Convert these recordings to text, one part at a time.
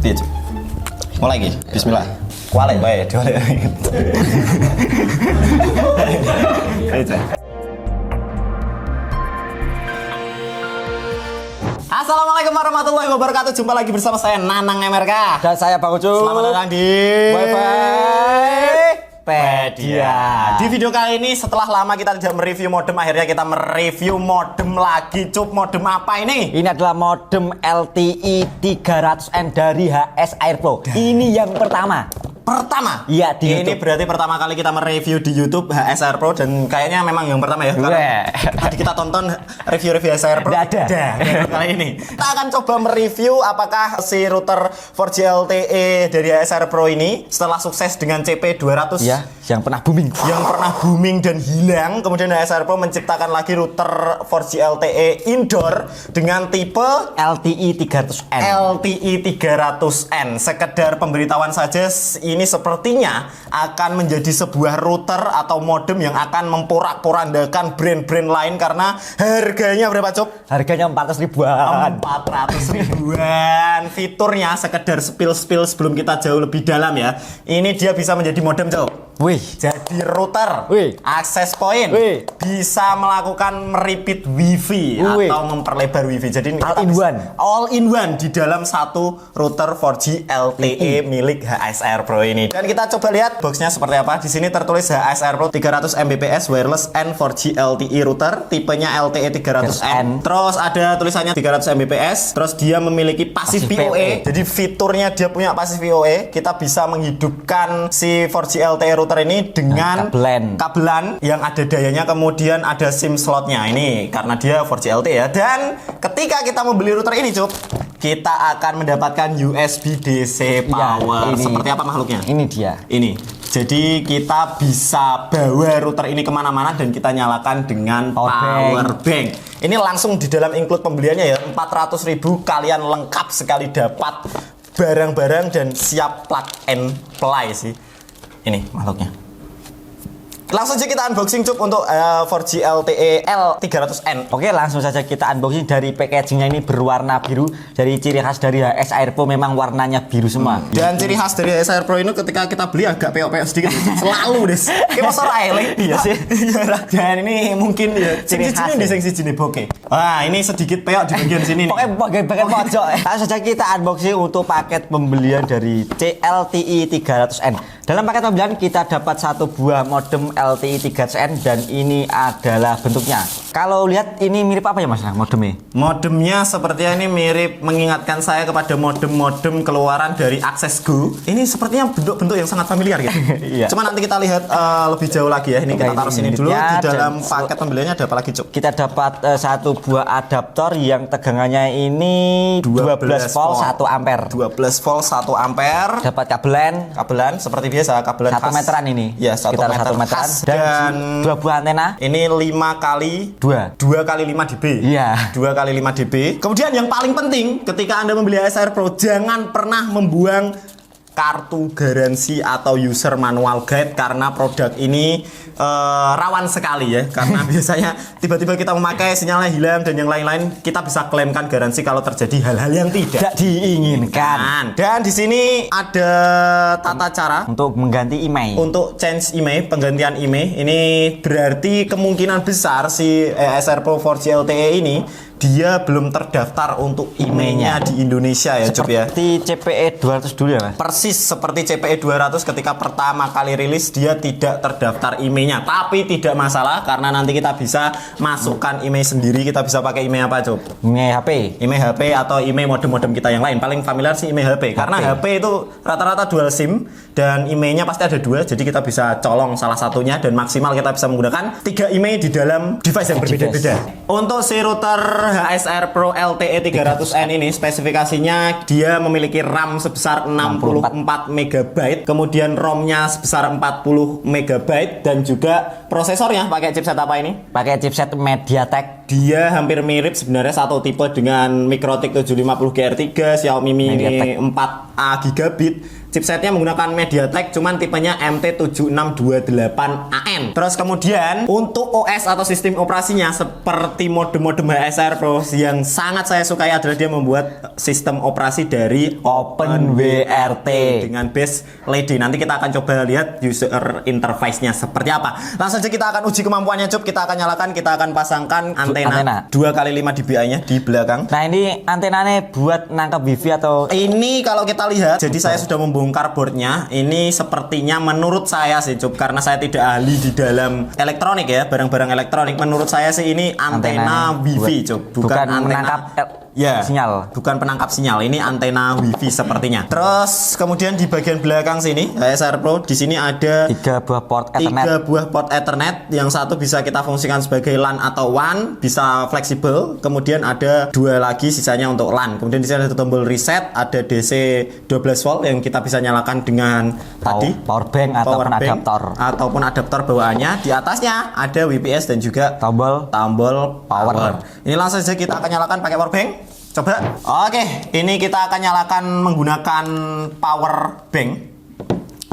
Piye, Cuk? Mulai iki. Bismillah. Kualek bae, dolek. Assalamualaikum warahmatullahi wabarakatuh. Jumpa lagi bersama saya Nanang MRK dan saya Bang Ucup. Selamat datang di Wikipedia. Di video kali ini setelah lama kita tidak mereview modem, akhirnya kita mereview modem lagi. Cup, modem apa ini? Ini adalah modem LTE 300N dari HS Airpro. Ini yang pertama. Iya, di ini YouTube. Berarti pertama kali kita mereview di YouTube HS Airpro dan kayaknya memang yang pertama ya. Karena tadi kita tonton review-review HS Airpro. Ada. Kali ini kita akan coba mereview apakah si router 4G LTE dari HS Airpro ini setelah sukses dengan CP200 ya, yang pernah booming dan hilang. Kemudian HS Airpro menciptakan lagi router 4G LTE indoor dengan tipe LTE 300N. LTE 300N. Sekedar pemberitahuan saja, ini sepertinya akan menjadi sebuah router atau modem yang akan memporak-porandakan brand-brand lain karena harganya berapa, Cuk? Harganya 400 ribuan. 400 ribuan. Fiturnya sekedar spill sebelum kita jauh lebih dalam ya. Ini dia bisa menjadi modem, Cuk. Wih, jadi router, akses point, bisa melakukan repeat wifi atau memperlebar wifi. Jadi all in one di dalam satu router 4G LTE milik HS Airpro ini. Dan kita coba lihat boxnya seperti apa. Di sini tertulis HS Airpro 300 Mbps wireless and 4G LTE router, tipenya LTE 300N. Terus ada tulisannya 300 Mbps. Terus dia memiliki passive PoE. Jadi fiturnya dia punya passive PoE. Kita bisa menghidupkan si 4G LTE router ini dengan kabelan yang ada dayanya, kemudian ada SIM slotnya ini karena dia 4G LTE ya. Dan ketika kita membeli router ini, Cuk, kita akan mendapatkan USB DC power. Ya, seperti apa makhluknya? Ini dia. Ini. Jadi kita bisa bawa router ini kemana-mana dan kita nyalakan dengan power bank. Ini langsung di dalam include pembeliannya ya. 400.000 kalian lengkap sekali dapat barang-barang dan siap plug and play sih. Ini makhluknya. Langsung saja kita unboxing, Cuk, untuk 4G LTE L300N. Oke, langsung saja kita unboxing. Dari packagingnya ini berwarna biru. Dari ciri khas dari HS Airpro memang warnanya biru semua. Dan ciri khas dari HS Airpro ini ketika kita beli agak peok-peok sedikit. Selalu, Des. Kayak masuk raile. Iya sih. Dan ini mungkin ya ciri khas di sini bokeh. Wah, ini sedikit peok di bagian sini nih. Pokoknya bagian pojok. Langsung saja kita unboxing untuk paket pembelian dari LTE 300N. Dalam paket pembelian kita dapat satu buah modem LTE 300N dan ini adalah bentuknya. Kalau lihat ini mirip apa ya, Mas? Modemnya? Modemnya sepertinya ini mirip, mengingatkan saya kepada modem-modem keluaran dari Access Go. Ini sepertinya bentuk-bentuk yang sangat familiar gitu. Iya. Cuma nanti kita lihat lebih jauh lagi ya. Ini kita taruh sini dulu. Di dalam paket pembeliannya ada apa lagi, Cuk? Kita dapat satu buah adaptor yang tegangannya ini 12 volt 1 ampere. 12 volt 1 ampere. Dapat kabelan seperti biasa, kabelan 1 meteran ini. Ya, 1 meteran. Dan dua buah antena. Ini 5 kali 2 kali 5 dB. Iya. 2 kali 5 dB. Kemudian yang paling penting ketika Anda membeli HS Airpro, jangan pernah membuang kartu garansi atau user manual guide karena produk ini rawan sekali ya, karena biasanya tiba-tiba kita memakai sinyalnya hilang dan yang lain-lain, kita bisa klaimkan garansi kalau terjadi hal-hal yang tidak diinginkan. Dan di sini ada tata cara untuk mengganti email. Untuk change email, penggantian email. Ini berarti kemungkinan besar si HS Airpro 4G LTE ini dia belum terdaftar untuk emailnya di Indonesia ya, Cuk ya. Seperti CPE 200 dulu ya, Mas? Persis seperti CPE 200 ketika pertama kali rilis dia tidak terdaftar emailnya. Tapi tidak masalah karena nanti kita bisa masukkan email sendiri. Kita bisa pakai email apa, Cuk? Email HP. Email HP atau email modem-modem kita yang lain. Paling familiar sih email HP. Karena HP itu rata-rata dual SIM dan emailnya pasti ada 2. Jadi kita bisa colong salah satunya dan maksimal kita bisa menggunakan 3 email di dalam device yang berbeda-beda. Untuk si router HS Airpro LTE 300N ini spesifikasinya dia memiliki RAM sebesar 64 MB, kemudian ROM-nya sebesar 40 MB dan juga prosesornya pakai chipset apa ini? Pakai chipset MediaTek. Dia hampir mirip sebenarnya, satu tipe dengan MikroTik 750 GR3, Xiaomi Mi 4 gigabit. Chipsetnya menggunakan MediaTek, cuman tipenya MT7628AN. Terus kemudian untuk OS atau sistem operasinya seperti mode-mode HSR Pro, yang sangat saya sukai adalah dia membuat sistem operasi dari OpenWRT dengan base LED. Nanti kita akan coba lihat user interface-nya seperti apa. Langsung saja kita akan uji kemampuannya, Cup. Kita akan nyalakan, kita akan pasangkan antena 2x5 dBi-nya di belakang. Nah, ini antenanya buat nangkap wifi atau ini kalau kita lihat, jadi saya sudah membongkar boardnya. Ini sepertinya menurut saya sih, Cup, karena saya tidak ahli di dalam elektronik ya, barang-barang elektronik. Menurut saya sih ini antena wifi, Cup, bukan antena menangkap sinyal. Bukan penangkap sinyal. Ini antena wifi sepertinya. Terus kemudian di bagian belakang sini HSR Pro, di sini ada 3 buah port Ethernet. 3 buah port Ethernet. Yang satu bisa kita fungsikan sebagai LAN atau WAN, bisa fleksibel. Kemudian ada 2 lagi sisanya untuk LAN. Kemudian di sini ada tombol reset, ada DC 12 volt yang kita bisa nyalakan dengan power bank ataupun adaptor bawaannya. Di atasnya ada WPS dan juga tombol power. Ini langsung saja kita akan nyalakan pakai power bank. Coba. Oke, ini kita akan nyalakan menggunakan power bank.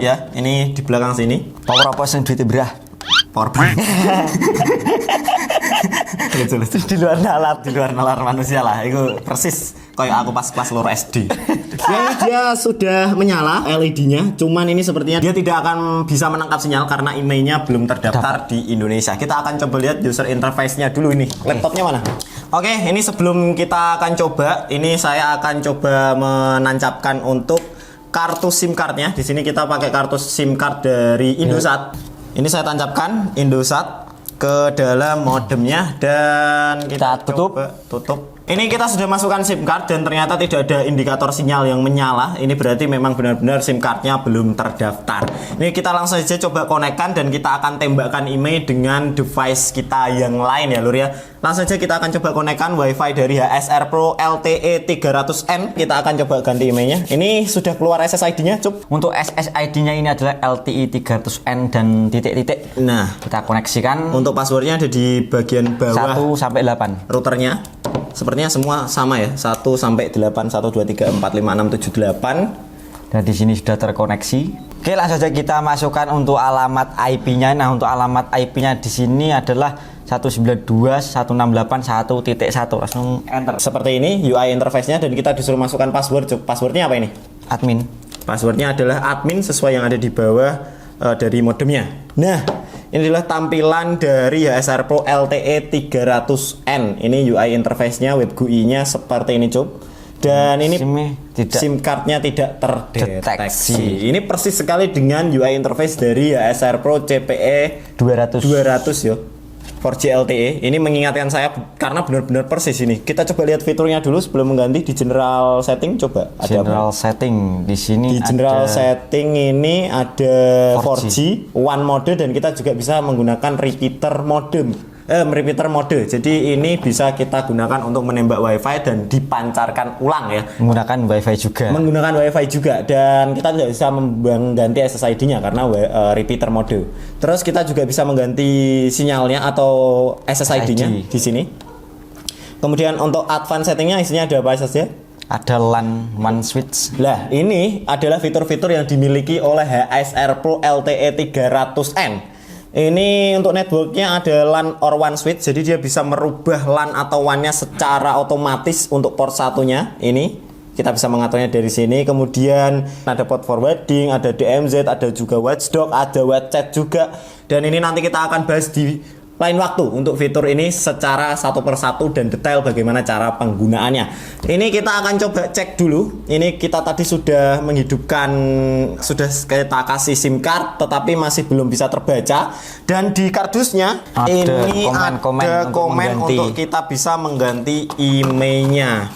Ya, ini di belakang sini. Power apa sing duit berah? Power bank. di luar nalar manusia lah. Itu persis kayak aku pas kelas loro SD. Dia sudah menyala LED-nya, cuman ini sepertinya dia tidak akan bisa menangkap sinyal karena emailnya belum terdaftar di Indonesia. Kita akan coba lihat user interface-nya dulu ini. Laptopnya mana? Oke, ini sebelum kita akan coba, ini saya akan coba menancapkan untuk kartu SIM card-nya. Di sini kita pakai kartu SIM card dari Indosat. Ini saya tancapkan Indosat ke dalam modemnya dan kita tutup. Ini kita sudah masukkan SIM card dan ternyata tidak ada indikator sinyal yang menyala. Ini berarti memang benar-benar SIM cardnya belum terdaftar. Ini kita langsung saja coba konekkan dan kita akan tembakkan email dengan device kita yang lain ya, Lur ya. Langsung saja kita akan coba konekkan WiFi dari HSR Pro LTE 300N. Kita akan coba ganti emailnya. Ini sudah keluar SSID-nya, Cup. Untuk SSID-nya ini adalah LTE 300N dan titik-titik. Nah, kita koneksikan. Untuk passwordnya ada di bagian bawah 1 sampai 8. Routernya. Sepertinya semua sama ya, 1 sampai 8, 1, 2, 3, 4, 5, 6, 7, 8. Dan di sini sudah terkoneksi. Oke, langsung saja kita masukkan untuk alamat IP-nya. Nah, untuk alamat IP-nya di sini adalah 192.168.1.1. Langsung enter. Seperti ini UI interface-nya dan kita disuruh masukkan password. Passwordnya apa ini? Admin. Passwordnya adalah admin sesuai yang ada di bawah dari modemnya. Nah, ini adalah tampilan dari HSR Pro LTE 300N. Ini UI interface-nya, web GUI-nya seperti ini, Cup. Dan ini SIM card-nya tidak terdeteksi. Ini persis sekali dengan UI interface dari HSR Pro CPE 200 ya. 4G LTE. Ini mengingatkan saya karena benar-benar persis ini. Kita coba lihat fiturnya dulu sebelum mengganti di general setting. Coba ada general setting di sini. Di general setting ini ada 4G one mode dan kita juga bisa menggunakan repeater mode. Jadi ini bisa kita gunakan untuk menembak WiFi dan dipancarkan ulang ya. Menggunakan WiFi juga dan kita tidak bisa mengganti SSID-nya karena repeater mode. Terus kita juga bisa mengganti sinyalnya atau SSID-nya di sini. Kemudian untuk advance settingnya isinya ada apa saja? Ada LAN one switch. Lah, ini adalah fitur-fitur yang dimiliki oleh HSR Pro LTE 300N. Ini untuk networknya ada LAN or one switch, jadi dia bisa merubah LAN atau WAN-nya secara otomatis untuk port satunya. Ini kita bisa mengaturnya dari sini. Kemudian ada port forwarding, ada DMZ, ada juga watchdog, ada WhatsApp juga. Dan ini nanti kita akan bahas di lain waktu untuk fitur ini secara satu persatu dan detail bagaimana cara penggunaannya. Ini kita akan coba cek dulu. Ini kita tadi sudah menghidupkan, sudah kita kasih SIM card tetapi masih belum bisa terbaca. Dan di kardusnya ini ada komen untuk kita bisa mengganti emailnya.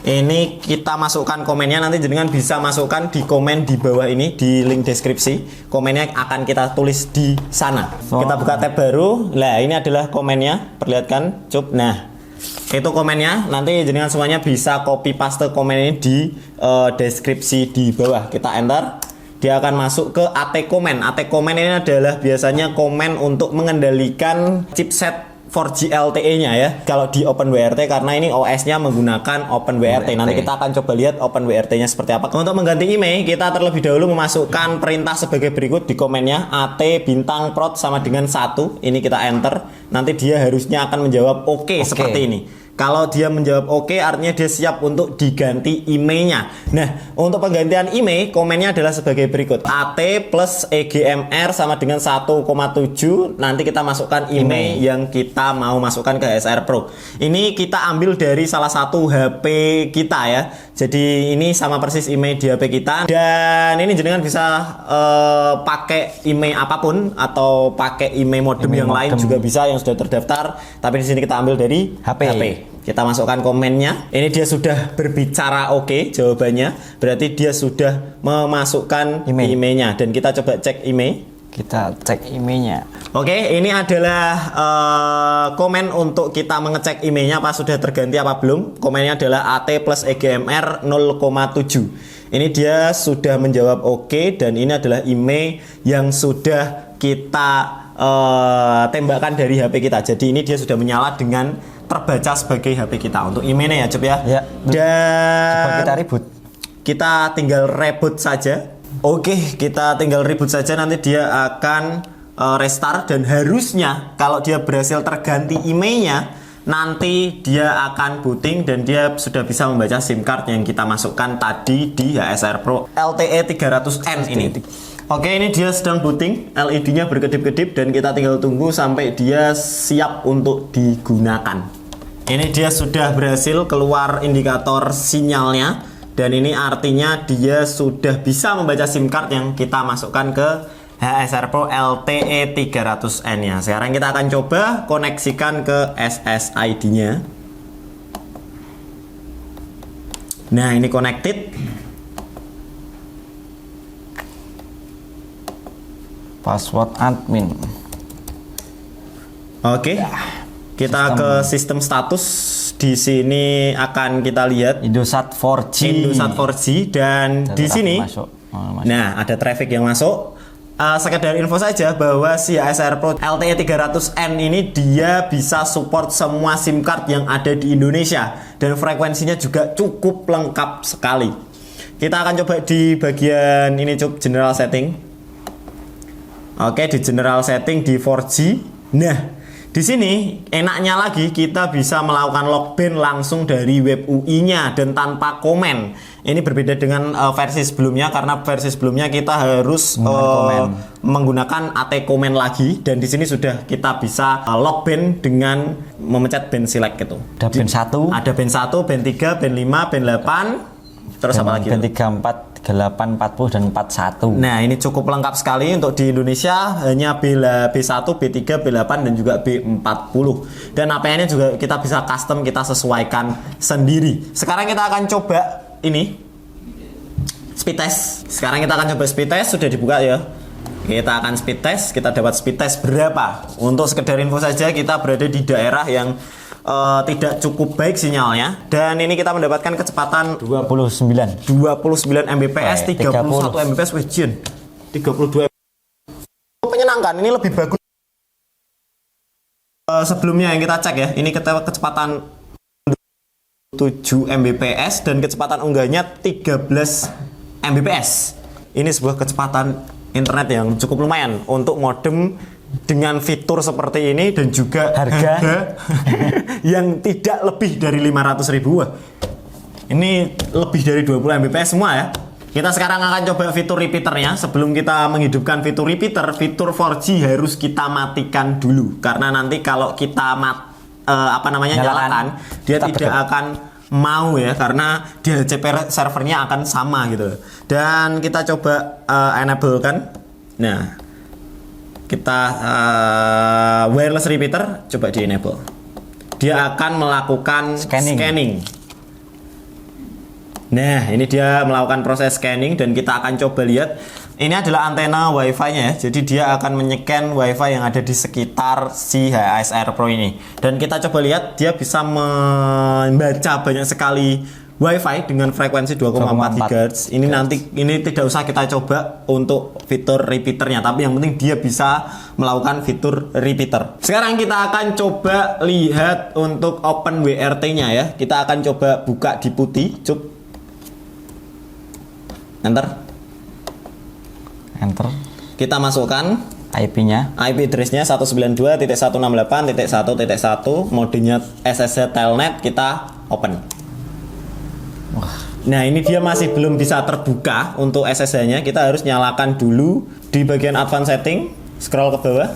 Ini kita masukkan komennya, nanti jenengan bisa masukkan di komen di bawah ini di link deskripsi. Komennya akan kita tulis di sana. Kita buka tab baru. Nah, ini adalah komennya. Perlihatkan, Cup. Nah, itu komennya. Nanti jenengan semuanya bisa copy paste komen ini di deskripsi di bawah. Kita enter. Dia akan masuk ke AT komen. AT komen ini adalah biasanya komen untuk mengendalikan chipset 4G LTE-nya ya. Kalau di OpenWRT karena ini OS-nya menggunakan OpenWRT. Nanti kita akan coba lihat OpenWRT-nya seperti apa. Untuk mengganti IMEI, kita terlebih dahulu memasukkan perintah sebagai berikut di komennya. AT bintang prot sama dengan 1. Ini kita enter. Nanti dia harusnya akan menjawab oke seperti ini. Kalau dia menjawab oke, artinya dia siap untuk diganti IMEI-nya. Nah, untuk penggantian IMEI, komennya adalah sebagai berikut. AT plus EGMR sama dengan 1,7. Nanti kita masukkan IMEI yang kita mau masukkan ke SR Pro. Ini kita ambil dari salah satu HP kita ya. Jadi ini sama persis IMEI di HP kita. Dan ini jenengan bisa pakai IMEI apapun atau pakai IMEI modem yang lain juga bisa yang sudah terdaftar. Tapi di sini kita ambil dari HP. Kita masukkan komennya. Ini dia sudah berbicara oke jawabannya. Berarti dia sudah memasukkan IMEI-nya. Dan kita coba cek IMEI. Kita cek IMEI-nya. Oke, ini adalah komen untuk kita mengecek IMEI-nya apa sudah terganti apa belum. Komennya adalah AT plus EGMR 0,7. Ini dia sudah menjawab oke dan ini adalah IMEI yang sudah kita tembakkan dari HP kita. Jadi ini dia sudah menyala dengan terbaca sebagai HP kita untuk IMEI-nya ya, Cep ya. Dan coba kita reboot. Kita tinggal reboot saja. Oke, kita tinggal reboot saja, nanti dia akan restart dan harusnya kalau dia berhasil terganti IMEI-nya, nanti dia akan booting dan dia sudah bisa membaca SIM card yang kita masukkan tadi di HSR Pro LTE 300N ini. Oke, ini dia sedang booting, LED-nya berkedip-kedip dan kita tinggal tunggu sampai dia siap untuk digunakan. Ini dia sudah berhasil keluar indikator sinyalnya dan ini artinya dia sudah bisa membaca SIM card yang kita masukkan ke HSR Pro LTE 300N-nya. Sekarang kita akan coba koneksikan ke SSID-nya. Nah, ini connected. Password admin. Oke. Kita ke sistem status. Di sini akan kita lihat Indosat 4G. Indosat 4G dan di sini nah, ada traffic yang masuk. Sekedar info saja bahwa si HSR Pro LTE 300N ini dia bisa support semua SIM card yang ada di Indonesia dan frekuensinya juga cukup lengkap sekali. Kita akan coba di bagian ini, Cuk, general setting. Oke, di general setting di 4G. Nah, di sini enaknya lagi kita bisa melakukan login langsung dari web UI-nya dan tanpa komen. Ini berbeda dengan versi sebelumnya karena versi sebelumnya kita harus menggunakan AT komen lagi dan di sini sudah kita bisa login dengan memencet band select gitu. Ada band 1, ada band 1, band 3, band 5, band 8. Terus apa lagi? Band 3, 4, 8, 40 dan 41. Nah, ini cukup lengkap sekali untuk di Indonesia hanya B1, B3, B8 dan juga B40. Dan APN-nya juga kita bisa custom, kita sesuaikan sendiri. Sekarang kita akan coba ini speed test. Sekarang kita akan coba speed test, sudah dibuka ya. Kita akan speed test, kita dapat speed test berapa? Untuk sekedar info saja, kita berada di daerah yang tidak cukup baik sinyalnya dan ini kita mendapatkan kecepatan 29 Mbps, 31 Mbps, wajian 32 menyenangkan. Ini lebih bagus sebelumnya yang kita cek ya. Ini kecepatan 7 Mbps dan kecepatan unggahnya 13 Mbps. Ini sebuah kecepatan internet yang cukup lumayan untuk modem dengan fitur seperti ini dan juga harga yang tidak lebih dari 500.000. Ini lebih dari 20 Mbps semua ya. Kita sekarang akan coba fitur repeaternya. Sebelum kita menghidupkan fitur repeater, fitur 4G harus kita matikan dulu karena nanti kalau kita nyalakan, dia tidak akan mau ya karena DHCP servernya akan sama gitu. Dan kita coba enable kan. Nah, kita wireless repeater coba di enable. Dia akan melakukan scanning. Nah, ini dia melakukan proses scanning dan kita akan coba lihat. Ini adalah antena wifi-nya ya. Jadi dia akan menycan wifi yang ada di sekitar si HSR Pro ini. Dan kita coba lihat dia bisa membaca banyak sekali WiFi dengan frekuensi 2,4 GHz. Ini nanti tidak usah kita coba untuk fitur repeaternya, tapi yang penting dia bisa melakukan fitur repeater. Sekarang kita akan coba lihat untuk OpenWRT-nya ya. Kita akan coba buka di putih, cup. Enter. Kita masukkan IP-nya. IP address-nya 192.168.1.1, modenya SSH Telnet, kita open. Nah, ini dia masih belum bisa terbuka untuk SSH-nya. Kita harus nyalakan dulu di bagian advanced setting, scroll ke bawah.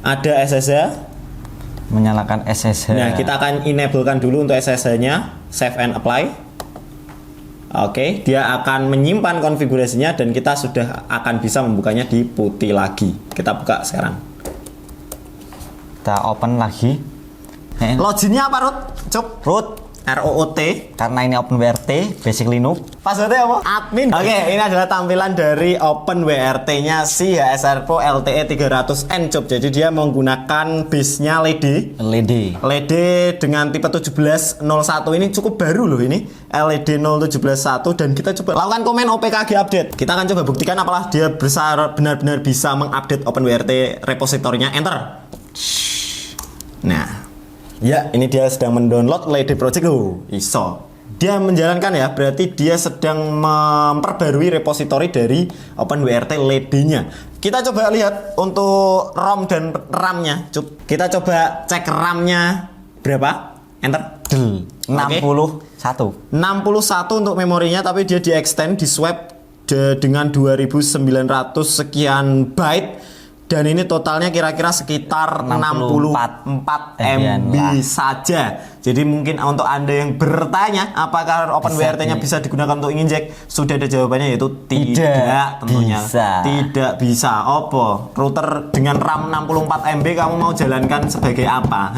Ada SSH. Menyalakan SSH. Nah, kita akan enablekan dulu untuk SSH-nya, save and apply. Oke, dia akan menyimpan konfigurasinya dan kita sudah akan bisa membukanya di putih lagi. Kita buka sekarang. Kita open lagi. Loginnya apa, Ruth? Cuk. Root. ROOT. Karena ini OpenWRT, Basic Linux. Passwordnya apa? Admin. Oke, ini adalah tampilan dari OpenWRT-nya si HSR Pro LTE 300N, Cuk. Jadi dia menggunakan base-nya LED dengan tipe 1701. Ini cukup baru loh ini. LED 0711 dan kita coba lakukan komen OPKG update. Kita akan coba buktikan apakah dia benar-benar bisa mengupdate OpenWRT repositorinya. Enter. Nah, ya, ini dia sedang mendownload LED Project loh. ISO. Dia menjalankan ya, berarti dia sedang memperbarui repositori dari OpenWRT LED-nya. Kita coba lihat untuk ROM dan RAM-nya. Kita coba cek RAM-nya berapa? Enter. 61 untuk memorinya, tapi dia di-extend, di-swap dengan 2900 sekian byte. Dan ini totalnya kira-kira sekitar 64 MB saja. Jadi mungkin untuk Anda yang bertanya apakah OpenWRT-nya bisa digunakan untuk injek, sudah ada jawabannya, yaitu tidak tentunya. Tidak bisa. Oppo router dengan RAM 64 MB kamu mau jalankan sebagai apa?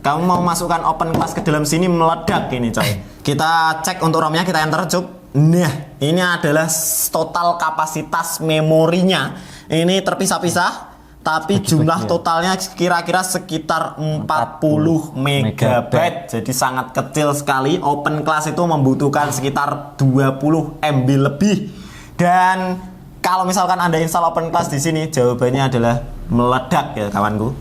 Kamu mau masukkan OpenClass ke dalam sini, meledak ini coy. Kita cek untuk ROM-nya, kita enter, cup. Nah, ini adalah total kapasitas memorinya. Ini terpisah-pisah, tapi jumlah totalnya kira-kira sekitar 40 MB. Jadi sangat kecil sekali. OpenClass itu membutuhkan sekitar 20 MB lebih. Dan kalau misalkan Anda install OpenClass di sini, jawabannya adalah meledak ya kawanku.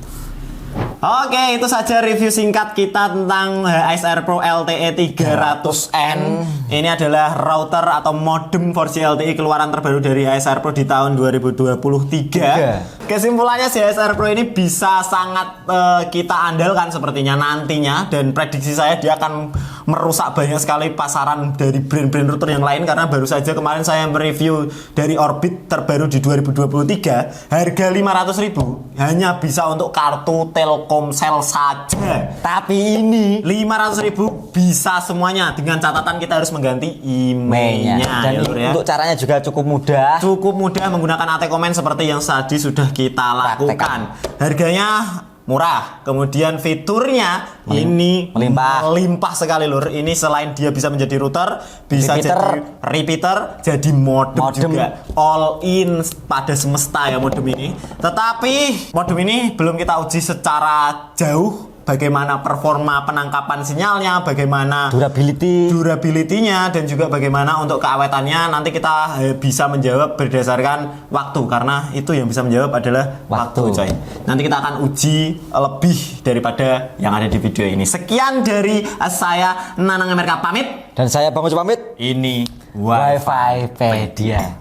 Oke, itu saja review singkat kita tentang HSR Pro LTE 300N. Ini adalah router atau modem 4G LTE keluaran terbaru dari HSR Pro di tahun 2023. Kesimpulannya, si HSR Pro ini bisa sangat kita andalkan sepertinya nantinya, dan prediksi saya dia akan merusak banyak sekali pasaran dari brand-brand router yang lain, karena baru saja kemarin saya mereview dari Orbit terbaru di 2023, harga 500.000 hanya bisa untuk kartu Telkomsel saja. Tapi ini 500.000 bisa semuanya, dengan catatan kita harus mengganti emailnya. Dan untuk caranya juga cukup mudah. Cukup mudah menggunakan AT Comment seperti yang tadi sudah kita lakukan. Harganya murah, kemudian fiturnya ini melimpah sekali lur. Ini selain dia bisa menjadi router, bisa jadi repeater, jadi modem juga. All in pada semesta ya modem ini. Tetapi modem ini belum kita uji secara jauh. Bagaimana performa penangkapan sinyalnya, bagaimana durability-nya, dan juga bagaimana untuk keawetannya. Nanti kita bisa menjawab berdasarkan waktu, karena itu yang bisa menjawab adalah waktu coy. Nanti kita akan uji lebih daripada yang ada di video ini. Sekian dari saya, Nanang Amerika pamit. Dan saya Bang Ucu pamit. Ini Wi-Fi Pedia.